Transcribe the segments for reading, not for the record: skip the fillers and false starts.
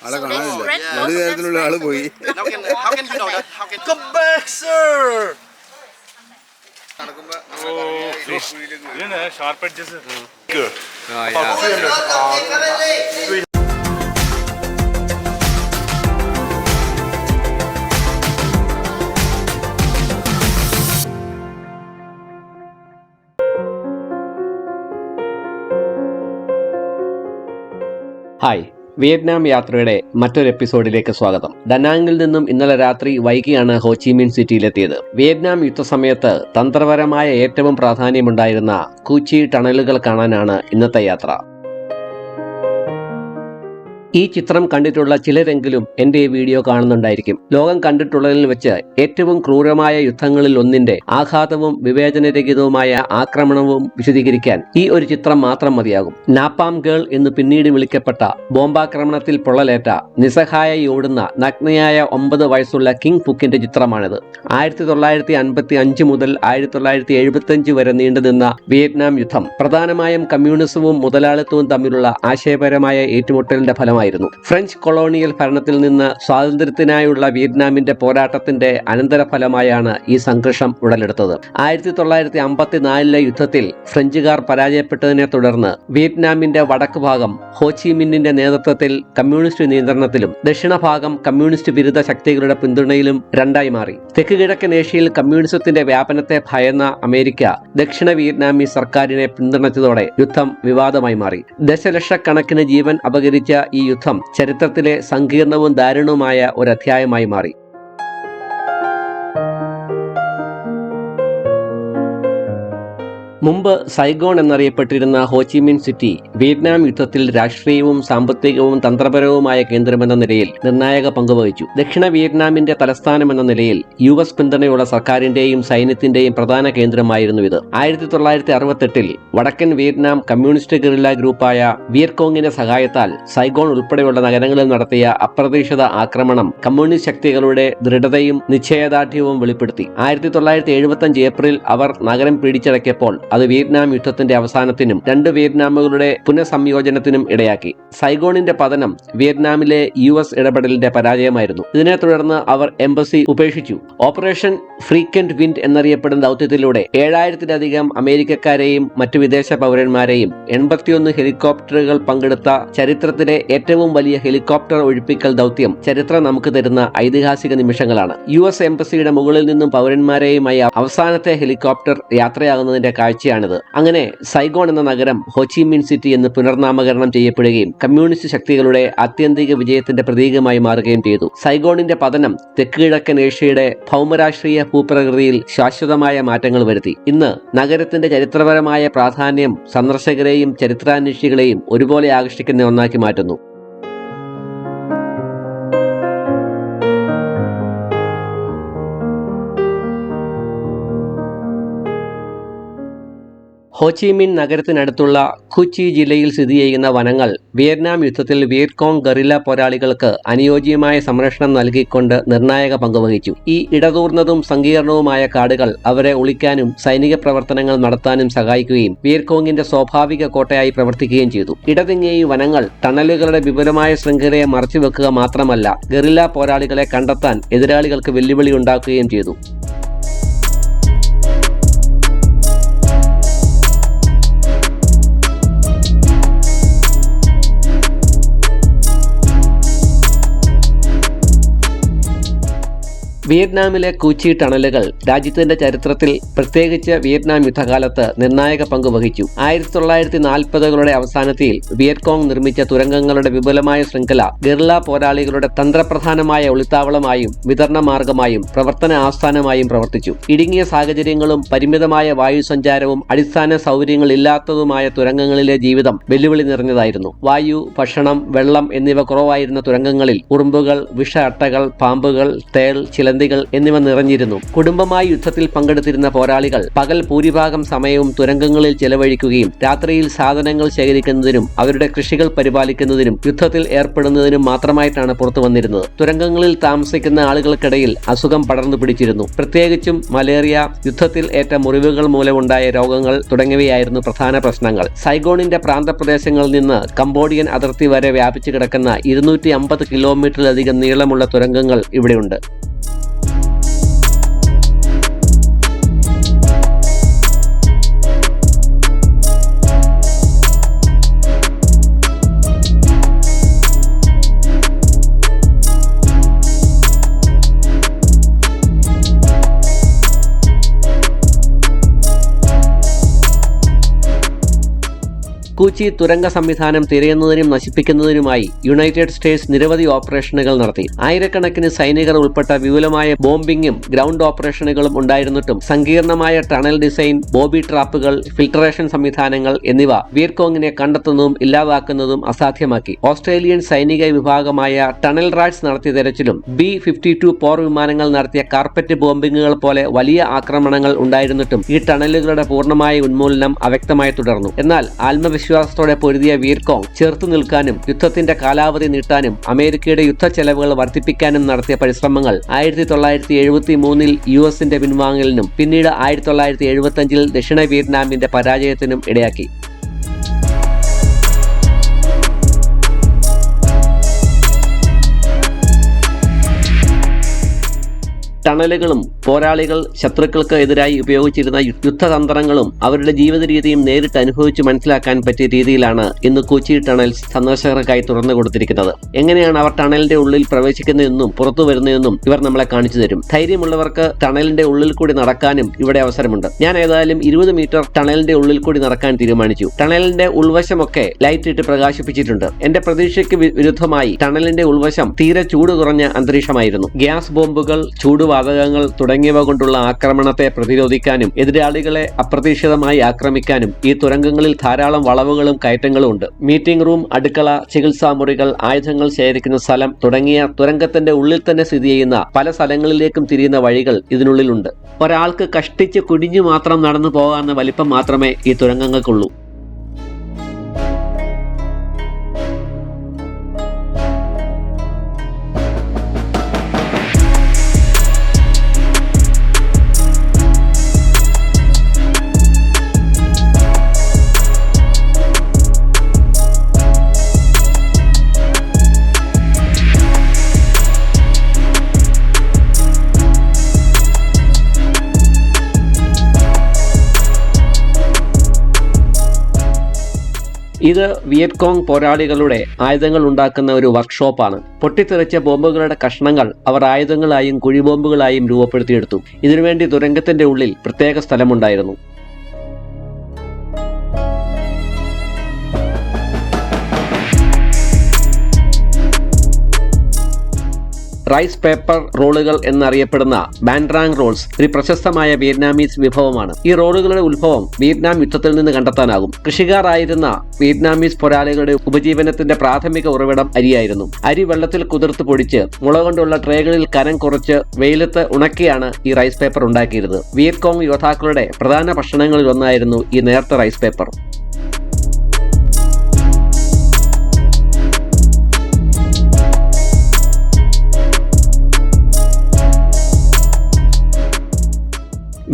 ആളെ കാണാനില്ല. നടുവേദനയുള്ള ആള് പോയി. Sharp edges. ഹായ്, വിയറ്റ്നാം യാത്രയുടെ മറ്റൊരു എപ്പിസോഡിലേക്ക് സ്വാഗതം. ഡനാങ്ങിൽ നിന്നും ഇന്നലെ രാത്രി വൈകിയാണ് ഹോച്ചിമിൻ സിറ്റിയിലെത്തിയത്. വിയറ്റ്നാം യുദ്ധസമയത്ത് തന്ത്രപരമായ ഏറ്റവും പ്രാധാന്യമുണ്ടായിരുന്ന കൂച്ചി ടണലുകൾ കാണാനാണ് ഇന്നത്തെ യാത്ര. ഈ ചിത്രം കണ്ടിട്ടുള്ള ചിലരെങ്കിലും എൻ്റെ ഈ വീഡിയോ കാണുന്നുണ്ടായിരിക്കും. ലോകം കണ്ടിട്ടുള്ളതിൽ വെച്ച് ഏറ്റവും ക്രൂരമായ യുദ്ധങ്ങളിൽ ഒന്നിന്റെ ആഘാതവും വിവേചനരഹിതവുമായ ആക്രമണവും വിശദീകരിക്കാൻ ഈ ഒരു ചിത്രം മാത്രം മതിയാകും. നാപ്പാം ഗേൾ എന്ന് പിന്നീട് വിളിക്കപ്പെട്ട ബോംബാക്രമണത്തിൽ പൊള്ളലേറ്റ നിസ്സഹായി ഓടുന്ന നഗ്നയായ 9 വയസ്സുള്ള കിങ് ഫുക്കിന്റെ ചിത്രമാണിത്. 1955 മുതൽ 1975 വരെ നീണ്ടുനിന്ന വിയറ്റ്നാം യുദ്ധം പ്രധാനമായും കമ്മ്യൂണിസവും മുതലാളിത്തവും തമ്മിലുള്ള ആശയപരമായ ഏറ്റുമുട്ടലിന്റെ ഫലമായി. ഫ്രഞ്ച് കൊളോണിയൽ ഭരണത്തിൽ നിന്ന് സ്വാതന്ത്ര്യത്തിനായുള്ള വിയറ്റ്നാമിന്റെ പോരാട്ടത്തിന്റെ അനന്തരഫലമായാണ് ഈ സംഘർഷം ഉടലെടുത്തത്. 1954 യുദ്ധത്തിൽ ഫ്രഞ്ചുകാർ പരാജയപ്പെട്ടതിനെ തുടർന്ന് വിയറ്റ്നാമിന്റെ വടക്ക് ഭാഗം ഹോച്ചിമിന്നിന്റെ നേതൃത്വത്തിൽ കമ്മ്യൂണിസ്റ്റ് നിയന്ത്രണത്തിലും ദക്ഷിണഭാഗം കമ്മ്യൂണിസ്റ്റ് വിരുദ്ധ ശക്തികളുടെ പിന്തുണയിലും രണ്ടായി മാറി. തെക്ക് കിഴക്കൻ ഏഷ്യയിൽ കമ്മ്യൂണിസത്തിന്റെ വ്യാപനത്തെ ഭയന്ന അമേരിക്ക ദക്ഷിണ വിയറ്റ്നാമീസ് സർക്കാരിനെ പിന്തുണച്ചതോടെ യുദ്ധം വിവാദമായി മാറി. ദശലക്ഷക്കണക്കിന് ജീവൻ അപഹരിച്ച ഈ യുദ്ധം ചരിത്രത്തിലെ സങ്കീർണവും ദാരുണവുമായ ഒരു അധ്യായമായി മാറി. മുമ്പ് സൈഗോൺ എന്നറിയപ്പെട്ടിരുന്ന ഹോച്ചിമിൻ സിറ്റി വിയറ്റ്നാം യുദ്ധത്തിൽ രാഷ്ട്രീയവും സാമ്പത്തികവും തന്ത്രപരവുമായ കേന്ദ്രമെന്ന നിലയിൽ നിർണായക പങ്കുവഹിച്ചു. ദക്ഷിണ വിയറ്റ്നാമിന്റെ തലസ്ഥാനമെന്ന നിലയിൽ US പിന്തുണയുള്ള സർക്കാരിന്റെയും സൈന്യത്തിന്റെയും പ്രധാന കേന്ദ്രമായിരുന്നു ഇത്. 1968 വടക്കൻ വിയറ്റ്നാം കമ്മ്യൂണിസ്റ്റ് ഗറില്ല ഗ്രൂപ്പായ വിയറ്റ്കോങ്ങിന്റെ സഹായത്താൽ സൈഗോൺ ഉൾപ്പെടെയുള്ള നഗരങ്ങളിൽ നടത്തിയ അപ്രതീക്ഷിത ആക്രമണം കമ്മ്യൂണിസ്റ്റ് ശക്തികളുടെ ദൃഢതയും നിശ്ചയദാർഢ്യവും വെളിപ്പെടുത്തി. 1975 ഏപ്രിൽ അവർ നഗരം പിടിച്ചടക്കിയപ്പോൾ അത് വിയറ്റ്നാം യുദ്ധത്തിന്റെ അവസാനത്തിനും 2 വിയറ്റ്നാമുകളുടെ പുനഃസംയോജനത്തിനും ഇടയാക്കി. സൈഗോണിന്റെ പതനം വിയറ്റ്നാമിലെ US ഇടപെടലിന്റെ പരാജയമായിരുന്നു. ഇതിനെ തുടർന്ന് അവർ എംബസി ഉപേക്ഷിച്ചു. ഓപ്പറേഷൻ ഫ്രീക്വന്റ് വിൻഡ് എന്നറിയപ്പെടുന്ന ദൗത്യത്തിലൂടെ 7000-ലധികം അമേരിക്കക്കാരെയും മറ്റു വിദേശ പൗരന്മാരെയും 81 ഹെലികോപ്റ്ററുകൾ പങ്കെടുത്ത ചരിത്രത്തിലെ ഏറ്റവും വലിയ ഹെലികോപ്റ്റർ ഒഴിപ്പിക്കൽ ദൗത്യം ചരിത്രം നമുക്ക് തരുന്ന ഐതിഹാസിക നിമിഷങ്ങളാണ്. US എംബസിയുടെ മുകളിൽ നിന്നും പൗരന്മാരെയുമായി അവസാനത്തെ ഹെലികോപ്റ്റർ യാത്രയാകുന്നതിന്റെ കാഴ്ചയാണിത്. അങ്ങനെ സൈഗോൺ എന്ന നഗരം ഹോച്ചിമിൻ സിറ്റി എന്ന് പുനർനാമകരണം ചെയ്യപ്പെടുകയും കമ്മ്യൂണിസ്റ്റ് ശക്തികളുടെ ആത്യന്തിക വിജയത്തിന്റെ പ്രതീകമായി മാറുകയും ചെയ്തു. സൈഗോണിന്റെ പതനം തെക്ക് കിഴക്കൻ ഏഷ്യയുടെ ഭൗമരാഷ്ട്രീയ ഭൂപ്രകൃതിയിൽ ശാശ്വതമായ മാറ്റങ്ങൾ വരുത്തി. ഇന്ന് നഗരത്തിന്റെ ചരിത്രപരമായ പ്രാധാന്യം സന്ദർശകരെയും ചരിത്രാന്വേഷികളെയും ഒരുപോലെ ആകർഷിക്കുന്ന ഒന്നാക്കി മാറ്റുന്നു. ഹോച്ചിമിൻ നഗരത്തിനടുത്തുള്ള കൂച്ചി ജില്ലയിൽ സ്ഥിതി ചെയ്യുന്ന വനങ്ങൾ വിയറ്റ്നാം യുദ്ധത്തിൽ വിയറ്റ്കോങ് ഗറില്ല പോരാളികൾക്ക് അനുയോജ്യമായ സംരക്ഷണം നൽകിക്കൊണ്ട് നിർണായക പങ്കുവഹിച്ചു. ഈ ഇടതൂർന്നതും സങ്കീർണവുമായ കാടുകൾ അവരെ ഒളിക്കാനും സൈനിക പ്രവർത്തനങ്ങൾ നടത്താനും സഹായിക്കുകയും വിയറ്റ്കോങ്ങിന്റെ സ്വാഭാവിക കോട്ടയായി പ്രവർത്തിക്കുകയും ചെയ്തു. ഇടതിങ്ങിയ ഈ വനങ്ങൾ ടണലുകളുടെ വിപുലമായ ശൃംഖലയെ മറച്ചുവെക്കുക മാത്രമല്ല, ഗറില്ല പോരാളികളെ കണ്ടെത്താൻ എതിരാളികൾക്ക് വെല്ലുവിളി ഉണ്ടാക്കുകയും ചെയ്തു. വിയറ്റ്നാമിലെ കൂച്ചി ടണലുകൾ രാജ്യത്തിന്റെ ചരിത്രത്തിൽ, പ്രത്യേകിച്ച് വിയറ്റ്നാം യുദ്ധകാലത്ത് നിർണായക പങ്ക് വഹിച്ചു. 1940കളുടെ അവസാനത്തിൽ വിയറ്റ്കോങ് നിർമ്മിച്ച തുരങ്കങ്ങളുടെ വിപുലമായ ശൃംഖല ഗറില്ല പോരാളികളുടെ തന്ത്രപ്രധാനമായ ഒളിത്താവളമായും വിതരണ മാർഗമായും പ്രവർത്തന ആസ്ഥാനമായും പ്രവർത്തിച്ചു. ഇടുങ്ങിയ സാഹചര്യങ്ങളും പരിമിതമായ വായുസഞ്ചാരവും അടിസ്ഥാന സൗകര്യങ്ങളില്ലാത്തതുമായ തുരങ്കങ്ങളിലെ ജീവിതം വെല്ലുവിളി നിറഞ്ഞതായിരുന്നു. വായു, ഭക്ഷണം, വെള്ളം എന്നിവ കുറവായിരുന്ന തുരങ്കങ്ങളിൽ ഉറുമ്പുകൾ, വിഷ അട്ടകൾ, പാമ്പുകൾ, തേൾ, ചില ചിലന്തികൾ എന്നിവ നിറഞ്ഞിരുന്നു. കുടുംബമായി യുദ്ധത്തിൽ പങ്കെടുത്തിരുന്ന പോരാളികൾ പകൽ ഭൂരിഭാഗം സമയവും തുരങ്കങ്ങളിൽ ചെലവഴിക്കുകയും രാത്രിയിൽ സാധനങ്ങൾ ശേഖരിക്കുന്നതിനും അവരുടെ കൃഷികൾ പരിപാലിക്കുന്നതിനും യുദ്ധത്തിൽ ഏർപ്പെടുന്നതിനും മാത്രമായിട്ടാണ് പുറത്തു വന്നിരുന്നത്. തുരങ്കങ്ങളിൽ താമസിക്കുന്ന ആളുകൾക്കിടയിൽ അസുഖം പടർന്നു പിടിച്ചിരുന്നു. പ്രത്യേകിച്ചും മലേറിയ, യുദ്ധത്തിൽ ഏറ്റ മുറിവുകൾ മൂലമുണ്ടായ രോഗങ്ങൾ തുടങ്ങിയവയായിരുന്നു പ്രധാന പ്രശ്നങ്ങൾ. സൈഗോണിന്റെ പ്രാന്തപ്രദേശങ്ങളിൽ നിന്ന് കംബോഡിയൻ അതിർത്തി വരെ വ്യാപിച്ചു കിടക്കുന്ന 250 കിലോമീറ്ററിലധികം നീളമുള്ള തുരങ്കങ്ങൾ ഇവിടെയുണ്ട്. കൂച്ചി തുരങ്ക സംവിധാനം തിരയുന്നതിനും നശിപ്പിക്കുന്നതിനുമായി യുണൈറ്റഡ് സ്റ്റേറ്റ്സ് നിരവധി ഓപ്പറേഷനുകൾ നടത്തി. ആയിരക്കണക്കിന് സൈനികർ ഉൾപ്പെട്ട വിപുലമായ ബോംബിംഗും ഗ്രൗണ്ട് ഓപ്പറേഷനുകളും ഉണ്ടായിരുന്നിട്ടും സങ്കീർണമായ ടണൽ ഡിസൈൻ, ബോബി ട്രാപ്പുകൾ, ഫിൽട്രേഷൻ സംവിധാനങ്ങൾ എന്നിവ വിയറ്റ്കോങ്ങിനെ കണ്ടെത്തുന്നതും ഇല്ലാതാക്കുന്നതും അസാധ്യമാക്കി. ഓസ്ട്രേലിയൻ സൈനിക വിഭാഗമായ ടണൽ റാറ്റ്സ് നടത്തിയ തെരച്ചിലും B-52 പോർ വിമാനങ്ങൾ നടത്തിയ കാർപ്പറ്റ് ബോംബിങ്ങുകൾ പോലെ വലിയ ആക്രമണങ്ങൾ ഉണ്ടായിരുന്നിട്ടും ഈ ടണലുകളുടെ പൂർണ്ണമായ ഉന്മൂലനം അവ്യക്തമായി തുടർന്നു. എന്നാൽ വിശ്വാസത്തോടെ പൊരുതിയ വിയറ്റ്കോങ് ചെറുത്തു നിൽക്കാനും യുദ്ധത്തിന്റെ കാലാവധി നീട്ടാനും അമേരിക്കയുടെ യുദ്ധ ചെലവുകൾ വർദ്ധിപ്പിക്കാനും നടത്തിയ പരിശ്രമങ്ങൾ 1973 US-ന്റെ പിൻവാങ്ങലിനും പിന്നീട് 1975 ദക്ഷിണ വിയറ്റ്നാമിന്റെ പരാജയത്തിനും ഇടയാക്കി. ടണലുകളും പോരാളികൾ ശത്രുക്കൾക്ക് എതിരായി ഉപയോഗിച്ചിരുന്ന യുദ്ധതന്ത്രങ്ങളും അവരുടെ ജീവിത രീതിയും നേരിട്ട് അനുഭവിച്ച് മനസ്സിലാക്കാൻ പറ്റിയ രീതിയിലാണ് ഇന്ന് കൊച്ചി ടണൽസ് സന്ദർശകർക്കായി തുറന്നു കൊടുത്തിരിക്കുന്നത്. എങ്ങനെയാണ് അവർ ടണലിന്റെ ഉള്ളിൽ പ്രവേശിക്കുന്നതെന്നും പുറത്തു വരുന്നതെന്നും ഇവർ നമ്മളെ കാണിച്ചു തരും. ധൈര്യമുള്ളവർക്ക് ടണലിന്റെ ഉള്ളിൽ കൂടി നടക്കാനും ഇവിടെ അവസരമുണ്ട്. ഞാൻ ഏതായാലും 20 മീറ്റർ ടണലിന്റെ ഉള്ളിൽ കൂടി നടക്കാൻ തീരുമാനിച്ചു. ടണലിന്റെ ഉൾവശമൊക്കെ ലൈറ്റ് ഇട്ട് പ്രകാശിപ്പിച്ചിട്ടുണ്ട്. എന്റെ പ്രതീക്ഷയ്ക്ക് വിരുദ്ധമായി ടണലിന്റെ ഉൾവശം തീരെ ചൂട് കുറഞ്ഞ അന്തരീക്ഷമായിരുന്നു. ഗ്യാസ് ബോംബുകൾ, ചൂടുവാതകങ്ങൾ തുടങ്ങിയവ കൊണ്ടുള്ള ആക്രമണത്തെ പ്രതിരോധിക്കാനും എതിരാളികളെ അപ്രതീക്ഷിതമായി ആക്രമിക്കാനും ഈ തുരങ്കങ്ങളിൽ ധാരാളം വളവുകളും കയറ്റങ്ങളും ഉണ്ട്. മീറ്റിംഗ് റൂം, അടുക്കള, ചികിത്സാ മുറികൾ, ആയുധങ്ങൾ ശേഖരിക്കുന്ന സ്ഥലം തുടങ്ങിയ തുരങ്കത്തിന്റെ ഉള്ളിൽ തന്നെ സ്ഥിതി ചെയ്യുന്ന പല സ്ഥലങ്ങളിലേക്കും തിരിയുന്ന വഴികൾ ഇതിനുള്ളിലുണ്ട്. ഒരാൾക്ക് കഷ്ടിച്ച് കുനിഞ്ഞു മാത്രം നടന്നു പോകാവുന്ന വലിപ്പം മാത്രമേ ഈ തുരങ്കങ്ങൾക്കുള്ളൂ. ഇത് വിയറ്റ്കോങ് പോരാളികളുടെ ആയുധങ്ങൾ ഉണ്ടാക്കുന്ന ഒരു വർക്ക്ഷോപ്പാണ്. പൊട്ടിത്തെറിച്ച ബോംബുകളുടെ കഷ്ണങ്ങൾ അവർ ആയുധങ്ങളായും കുഴിബോംബുകളായും രൂപപ്പെടുത്തിയെടുത്തു. ഇതിനുവേണ്ടി തുരങ്കത്തിന്റെ ഉള്ളിൽ പ്രത്യേക സ്ഥലമുണ്ടായിരുന്നു. റൈസ് പേപ്പർ റോളുകൾ എന്നറിയപ്പെടുന്ന ബാൻഡ്രാങ് റോൾസ് ഒരു പ്രശസ്തമായ വിയറ്റ്നാമീസ് വിഭവമാണ്. ഈ റോളുകളുടെ ഉത്ഭവം വിയറ്റ്നാം യുദ്ധത്തിൽ നിന്ന് കണ്ടെത്താനാകും. കൃഷിക്കാരായിരുന്ന വിയറ്റ്നാമീസ് പോരാളികളുടെ ഉപജീവനത്തിന്റെ പ്രാഥമിക ഉറവിടം അരിയായിരുന്നു. അരി വെള്ളത്തിൽ കുതിർത്ത് പൊടിച്ച് മുള കൊണ്ടുള്ള ട്രേകളിൽ കനം കുറച്ച് വെയിലത്ത് ഉണക്കിയാണ് ഈ റൈസ് പേപ്പർ ഉണ്ടാക്കിയിരുന്നത്. വിയറ്റ്കോങ് യോദ്ധാക്കളുടെ പ്രധാന ഭക്ഷണങ്ങളിൽ ഒന്നായിരുന്നു ഈ നേർത്ത റൈസ് പേപ്പർ.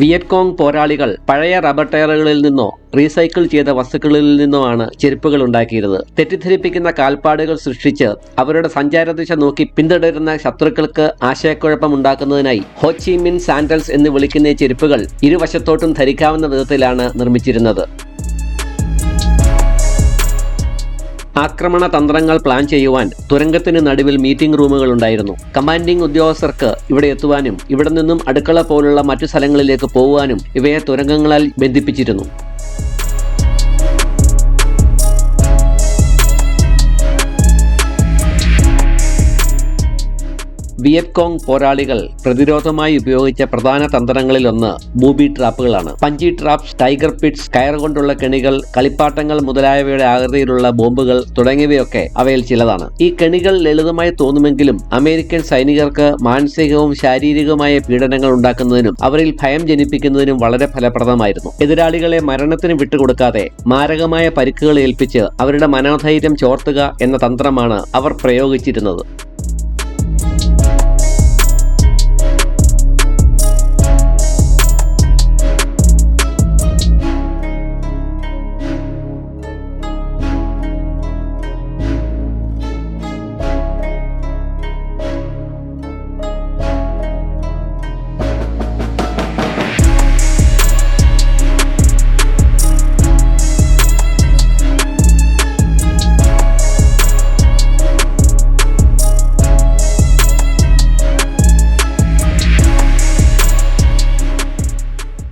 വിയറ്റ്കോങ് പോരാളികൾ പഴയ റബ്ബർ ടയറുകളിൽ നിന്നോ റീസൈക്കിൾ ചെയ്ത വസ്തുക്കളിൽ നിന്നോ ആണ് ചെരുപ്പുകൾ ഉണ്ടാക്കിയിരുന്നത്. തെറ്റിദ്ധരിപ്പിക്കുന്ന കാൽപ്പാടുകൾ സൃഷ്ടിച്ച് അവരുടെ സഞ്ചാരദിശ നോക്കി പിന്തുടരുന്ന ശത്രുക്കൾക്ക് ആശയക്കുഴപ്പം ഉണ്ടാക്കുന്നതിനായി ഹോ ചി മിൻ സാൻഡൽസ് എന്ന് വിളിക്കുന്ന ചെരുപ്പുകൾ ഇരുവശത്തോട്ടും ധരിക്കാവുന്ന വിധത്തിലാണ് നിർമ്മിച്ചിരുന്നത്. ആക്രമണ തന്ത്രങ്ങൾ പ്ലാൻ ചെയ്യുവാൻ തുരങ്കത്തിന് നടുവിൽ മീറ്റിംഗ് റൂമുകൾ ഉണ്ടായിരുന്നു. കമാൻഡിംഗ് ഉദ്യോഗസ്ഥർക്ക് ഇവിടെ എത്തുവാനും ഇവിടെ നിന്നും അടുക്കള പോലുള്ള മറ്റു സ്ഥലങ്ങളിലേക്ക് പോകുവാനും ഇവയെ തുരങ്കങ്ങളാൽ ബന്ധിപ്പിച്ചിരുന്നു. വിയറ്റ്കോങ് പോരാളികൾ പ്രതിരോധമായി ഉപയോഗിച്ച പ്രധാന തന്ത്രങ്ങളിലൊന്ന് booby ട്രാപ്പുകളാണ്. Punchy traps, tiger Pitt's, കയറുകൊണ്ടുള്ള കെണികൾ, കളിപ്പാട്ടങ്ങൾ മുതലായവയുടെ ആകൃതിയിലുള്ള ബോംബുകൾ തുടങ്ങിയവയൊക്കെ അവയിൽ ചിലതാണ്. ഈ കെണികൾ ലളിതമായി തോന്നുമെങ്കിലും അമേരിക്കൻ സൈനികർക്ക് മാനസികവും ശാരീരികവുമായ പീഡനങ്ങൾ ഉണ്ടാക്കുന്നതിനും അവരിൽ ഭയം ജനിപ്പിക്കുന്നതിനും വളരെ ഫലപ്രദമായിരുന്നു. എതിരാളികളെ മരണത്തിന് വിട്ടുകൊടുക്കാതെ മാരകമായ പരിക്കുകൾ ഏൽപ്പിച്ച് അവരുടെ മനോധൈര്യം ചോർത്തുക എന്ന തന്ത്രമാണ് അവർ പ്രയോഗിച്ചിരുന്നത്.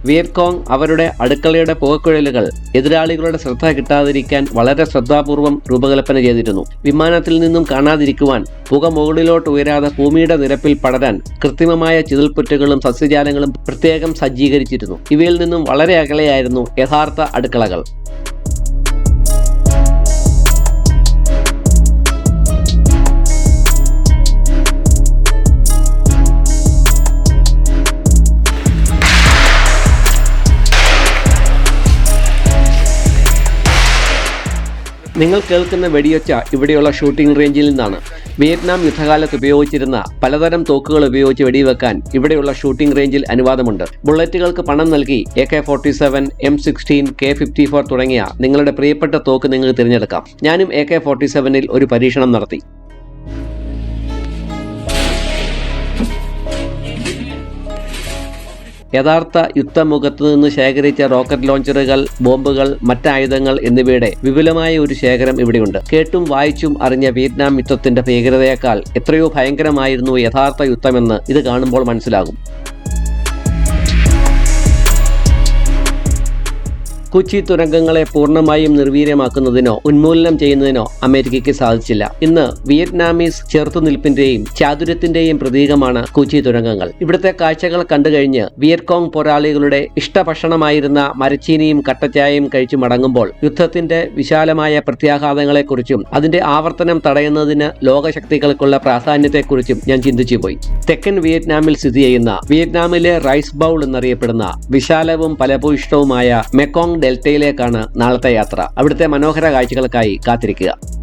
വിയറ്റ്കോങ് അവരുടെ അടുക്കളയുടെ പുകക്കുഴലുകൾ എതിരാളികളുടെ ശ്രദ്ധ കിട്ടാതിരിക്കാൻ വളരെ ശ്രദ്ധാപൂർവം രൂപകൽപ്പന ചെയ്തിരുന്നു. വിമാനത്തിൽ നിന്നും കാണാതിരിക്കുവാൻ പുക മുകളിലോട്ട് ഉയരാതെ ഭൂമിയുടെ നിരപ്പിൽ പടരാൻ കൃത്രിമമായ ചിതൽപ്പുറ്റുകളും സസ്യജാലങ്ങളും പ്രത്യേകം സജ്ജീകരിച്ചിരുന്നു. ഇവയിൽ നിന്നും വളരെ അകലെയായിരുന്നു യഥാർത്ഥ അടുക്കളകൾ. നിങ്ങൾ കേൾക്കുന്ന വെടിയൊച്ച ഇവിടെയുള്ള ഷൂട്ടിംഗ് റേഞ്ചിൽ നിന്നാണ്. വിയറ്റ്നാം യുദ്ധകാലത്ത് ഉപയോഗിച്ചിരുന്ന പലതരം തോക്കുകൾ ഉപയോഗിച്ച് വെടിവെക്കാൻ ഇവിടെയുള്ള ഷൂട്ടിംഗ് റേഞ്ചിൽ അനുവാദമുണ്ട്. ബുള്ളറ്റുകൾക്ക് പണം നൽകി AK-47, M16, K-54 തുടങ്ങിയ നിങ്ങളുടെ പ്രിയപ്പെട്ട തോക്ക് നിങ്ങൾക്ക് തിരഞ്ഞെടുക്കാം. ഞാനും AK-47ൽ ഒരു പരീക്ഷണം നടത്തി. യഥാർത്ഥ യുദ്ധമുഖത്ത് നിന്ന് ശേഖരിച്ച റോക്കറ്റ് ലോഞ്ചറുകൾ, ബോംബുകൾ, മറ്റായുധങ്ങൾ എന്നിവയുടെ വിപുലമായ ഒരു ശേഖരം ഇവിടെയുണ്ട്. കേട്ടും വായിച്ചും അറിഞ്ഞ വിയറ്റ്നാം യുദ്ധത്തിന്റെ ഭീകരതയേക്കാൾ എത്രയോ ഭയങ്കരമായിരുന്നു യഥാർത്ഥ യുദ്ധമെന്ന് ഇത് കാണുമ്പോൾ മനസ്സിലാകും. കൊച്ചി തുരങ്കങ്ങളെ പൂർണ്ണമായും നിർവീര്യമാക്കുന്നതിനോ ഉന്മൂലനം ചെയ്യുന്നതിനോ അമേരിക്കയ്ക്ക് സാധിച്ചില്ല. ഇന്ന് വിയറ്റ്നാമീസ് ചെറുത്തുനിൽപ്പിന്റെയും ചാതുര്യത്തിന്റെയും പ്രതീകമാണ് കൊച്ചി തുരങ്കങ്ങൾ. ഇവിടുത്തെ കാഴ്ചകൾ കണ്ടുകഴിഞ്ഞ് വിയറ്റ്കോങ് പോരാളികളുടെ ഇഷ്ടഭക്ഷണമായിരുന്ന മരച്ചീനിയും കട്ടച്ചായയും കഴിച്ചു മടങ്ങുമ്പോൾ യുദ്ധത്തിന്റെ വിശാലമായ പ്രത്യാഘാതങ്ങളെക്കുറിച്ചും അതിന്റെ ആവർത്തനം തടയുന്നതിന് ലോകശക്തികൾക്കുള്ള പ്രാധാന്യത്തെക്കുറിച്ചും ഞാൻ ചിന്തിച്ചുപോയി. തെക്കൻ വിയറ്റ്നാമിൽ സ്ഥിതി ചെയ്യുന്ന വിയറ്റ്നാമിലെ റൈസ് ബൗൾ എന്നറിയപ്പെടുന്ന വിശാലവും ഫലഭൂയിഷ്ടവുമായ മെക്കോങ് ഡെൽറ്റയിലേക്കാണ് നാളത്തെ യാത്ര. അവിടുത്തെ മനോഹര കാഴ്ചകൾക്കായി കാത്തിരിക്കുക.